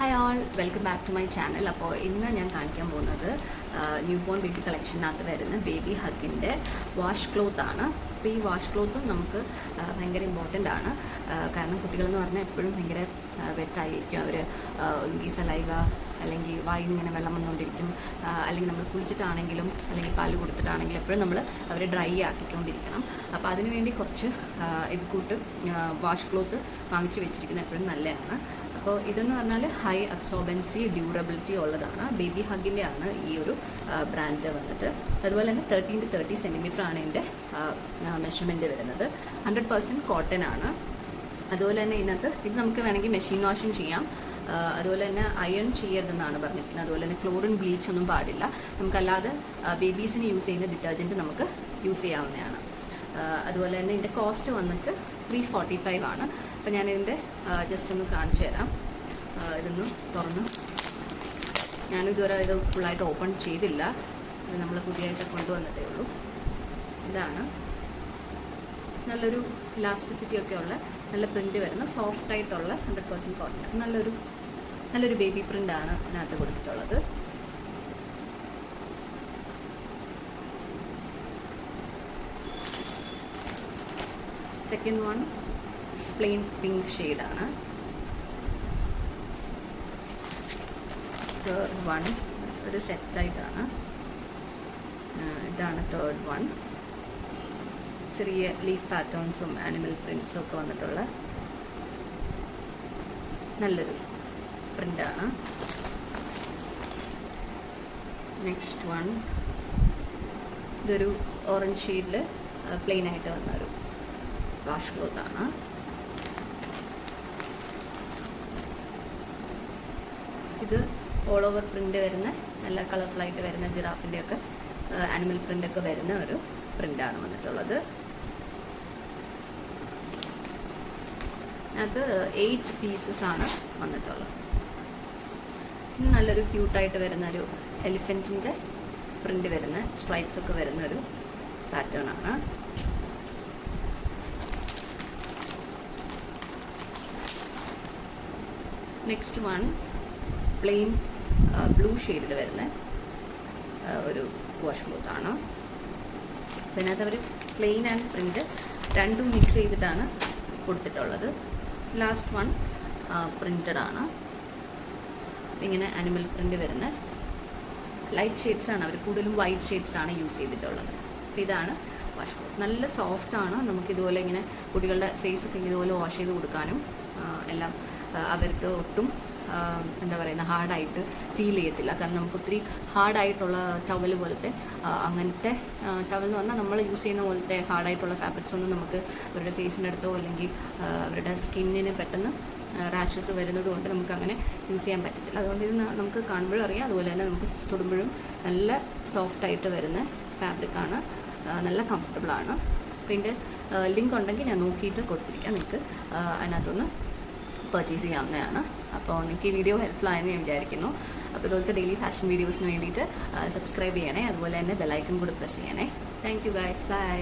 Hi all, welcome back to my channel. അപ്പോൾ ഇന്ന് ഞാൻ കാണിക്കാൻ പോകുന്നത് ന്യൂ ബോൺ ബേബി കളക്ഷനകത്ത് വരുന്ന ബേബി ഹഗിൻ്റെ വാഷ് ക്ലോത്ത് ആണ്. അപ്പോൾ ഈ വാഷ് ക്ലോത്തും നമുക്ക് ഭയങ്കര ഇമ്പോർട്ടൻ്റ് ആണ്. കാരണം കുട്ടികളെന്ന് പറഞ്ഞാൽ എപ്പോഴും ഭയങ്കര വെറ്റായിരിക്കും. അവർ ഈ സലൈവ അല്ലെങ്കിൽ വായിൽ നിന്ന് ഇങ്ങനെ വെള്ളം വന്നുകൊണ്ടിരിക്കും. അല്ലെങ്കിൽ നമ്മൾ കുളിച്ചിട്ടാണെങ്കിലും അല്ലെങ്കിൽ പാല് കൊടുത്തിട്ടാണെങ്കിലും എപ്പോഴും നമ്മൾ അവരെ ഡ്രൈ ആക്കിക്കൊണ്ടിരിക്കണം. അപ്പോൾ അതിനുവേണ്ടി കുറച്ച് ഇത് കൂട്ട് വാഷ് ക്ലോത്ത് വാങ്ങിച്ച് വെച്ചിരിക്കുന്നത് എപ്പോഴും നല്ലതാണ്. അപ്പോൾ ഇതെന്ന് പറഞ്ഞാൽ ഹൈ അബ്സോർബൻസി ഡ്യൂറബിലിറ്റി ഉള്ളതാണ്. ബേബി ഹഗിൻ്റെ ആണ് ഈ ഒരു ബ്രാൻഡ് വന്നിട്ട്. അതുപോലെ തന്നെ 13 to 30 സെൻറ്റിമീറ്റർ ആണ് ഇതിൻ്റെ മെഷർമെൻറ്റ് വരുന്നത്. 100% കോട്ടൺ ആണ്. അതുപോലെ തന്നെ ഇതിനകത്ത് ഇത് നമുക്ക് വേണമെങ്കിൽ മെഷീൻ വാഷും ചെയ്യാം. അതുപോലെ തന്നെ അയൺ ചെയ്യരുതെന്നാണ് പറഞ്ഞിരിക്കുന്നത്. അതുപോലെ തന്നെ ക്ലോറിൻ ബ്ലീച്ച് ഒന്നും പാടില്ല. നമുക്കല്ലാതെ ബേബീസിന് യൂസ് ചെയ്യുന്ന ഡിറ്റർജൻറ്റ് നമുക്ക് യൂസ് ചെയ്യാവുന്നതാണ്. അതുപോലെ തന്നെ ഇതിൻ്റെ കോസ്റ്റ് വന്നിട്ട് 345 ആണ്. അപ്പോൾ ഞാനിതിൻ്റെ ജസ്റ്റ് ഒന്ന് കാണിച്ചു തരാം. ഇതൊന്ന് തുറന്ന് ഞാനിതുവരെ ഇത് ഫുള്ളായിട്ട് ഓപ്പൺ ചെയ്തില്ല. ഇത് നമ്മൾ പുതിയതായിട്ട് കൊണ്ടുവന്നിട്ടേ ഉള്ളൂ. ഇതാണ് നല്ലൊരു ഇലാസ്റ്റിസിറ്റി ഒക്കെ ഉള്ള നല്ല പ്രിൻ്റ് വരുന്ന സോഫ്റ്റായിട്ടുള്ള 100% കോട്ടൺ. നല്ലൊരു ബേബി പ്രിൻ്റാണ് ഇതിനകത്ത് കൊടുത്തിട്ടുള്ളത്. സെക്കൻഡ് വൺ പ്ലെയിൻ പിങ്ക് ഷെയ്ഡാണ്. തേർഡ് വൺ ഒരു സെറ്റായിട്ടാണ്. ഇതാണ് തേർഡ് വൺ. ചെറിയ ലീഫ് പാറ്റേൺസും ആനിമൽ പ്രിൻസും ഒക്കെ വന്നിട്ടുള്ള നല്ലൊരു പ്രിൻ്റാണ്. നെക്സ്റ്റ് വൺ ഇതൊരു ഓറഞ്ച് ഷെയ്ഡിൽ പ്ലെയിനായിട്ട് വന്നൊരു വാഷ് ക്ലോത്താണ്. ഇത് ഓൾ ഓവർ പ്രിൻ്റ് വരുന്ന നല്ല കളർഫുള്ളായിട്ട് വരുന്ന ജിറാഫിൻ്റെയൊക്കെ ആനിമൽ പ്രിൻ്റൊക്കെ വരുന്ന ഒരു പ്രിൻ്റാണ് വന്നിട്ടുള്ളത്. അത് 8 പീസസ് ആണ് വന്നിട്ടുള്ളത്. നല്ലൊരു ക്യൂട്ടായിട്ട് വരുന്നൊരു എലിഫൻറ്റിൻ്റെ പ്രിൻ്റ് വരുന്ന സ്ട്രൈപ്സ് ഒക്കെ വരുന്നൊരു പാറ്റേൺ ആണ്. നെക്സ്റ്റ് വൺ പ്ലെയിൻ ബ്ലൂ ഷെയ്ഡിൽ വരുന്ന ഒരു വാഷ് ക്ലോത്താണ്. അതിനകത്ത് അവർ പ്ലെയിൻ ആൻഡ് പ്രിൻ്റ് രണ്ടും മിക്സ് ചെയ്തിട്ടാണ് കൊടുത്തിട്ടുള്ളത്. ലാസ്റ്റ് വൺ പ്രിൻറ്റഡ് ആണ്. ഇങ്ങനെ ആനിമൽ പ്രിൻ്റ് വരുന്ന ലൈറ്റ് ഷെയ്ഡ്സാണ്. അവർ കൂടുതലും വൈറ്റ് ഷെയ്ഡ്സാണ് യൂസ് ചെയ്തിട്ടുള്ളത്. അപ്പോൾ ഇതാണ് വാഷ് ക്ലോത്ത്. നല്ല സോഫ്റ്റാണ്. നമുക്കിതുപോലെ ഇങ്ങനെ കുട്ടികളുടെ ഫേസൊക്കെ ഇതുപോലെ വാഷ് ചെയ്ത് കൊടുക്കാനും എല്ലാം അവർക്ക് ഒട്ടും എന്താ പറയുക ഹാർഡായിട്ട് ഫീൽ ചെയ്യത്തില്ല. കാരണം നമുക്ക് ഒത്തിരി ഹാർഡായിട്ടുള്ള ടവൽ പോലത്തെ അങ്ങനത്തെ ടവൽ എന്ന് പറഞ്ഞാൽ നമ്മൾ യൂസ് ചെയ്യുന്ന പോലത്തെ ഹാർഡായിട്ടുള്ള ഫാബ്രിക്സ് ഒന്നും നമുക്ക് അവരുടെ ഫേസിൻ്റെ അടുത്തോ അല്ലെങ്കിൽ അവരുടെ സ്കിന്നിന് പെട്ടെന്ന് റാഷസ് വരുന്നത് കൊണ്ട് നമുക്കങ്ങനെ യൂസ് ചെയ്യാൻ പറ്റത്തില്ല. അതുകൊണ്ട് ഇത് നമുക്ക് കാണുമ്പോഴും അറിയാം. അതുപോലെ തന്നെ നമുക്ക് തൊടുമ്പോഴും നല്ല സോഫ്റ്റായിട്ട് വരുന്ന ഫാബ്രിക്കാണ്. നല്ല കംഫർട്ടബിളാണ്. അപ്പോൾ ഇതിൻ്റെ ലിങ്ക് ഉണ്ടെങ്കിൽ ഞാൻ നോക്കിയിട്ട് കൊടുത്തിരിക്കാം. നിങ്ങൾക്ക് അതിനകത്തൊന്ന് പർച്ചേസ് ചെയ്യാവുന്നതാണ്. അപ്പോൾ നിങ്ങൾക്ക് ഈ വീഡിയോ ഹെൽപ്ഫുൾ ആയെന്ന് ഞാൻ വിചാരിക്കുന്നു. അപ്പോൾ ഇതുപോലത്തെ ഡെയിലി ഫാഷൻ വീഡിയോസിന് വേണ്ടിയിട്ട് സബ്സ്ക്രൈബ് ചെയ്യണേ. അതുപോലെ തന്നെ ബെൽ ഐക്കൺ കൂടി പ്രസ് ചെയ്യണേ. Thank you guys. ബൈ.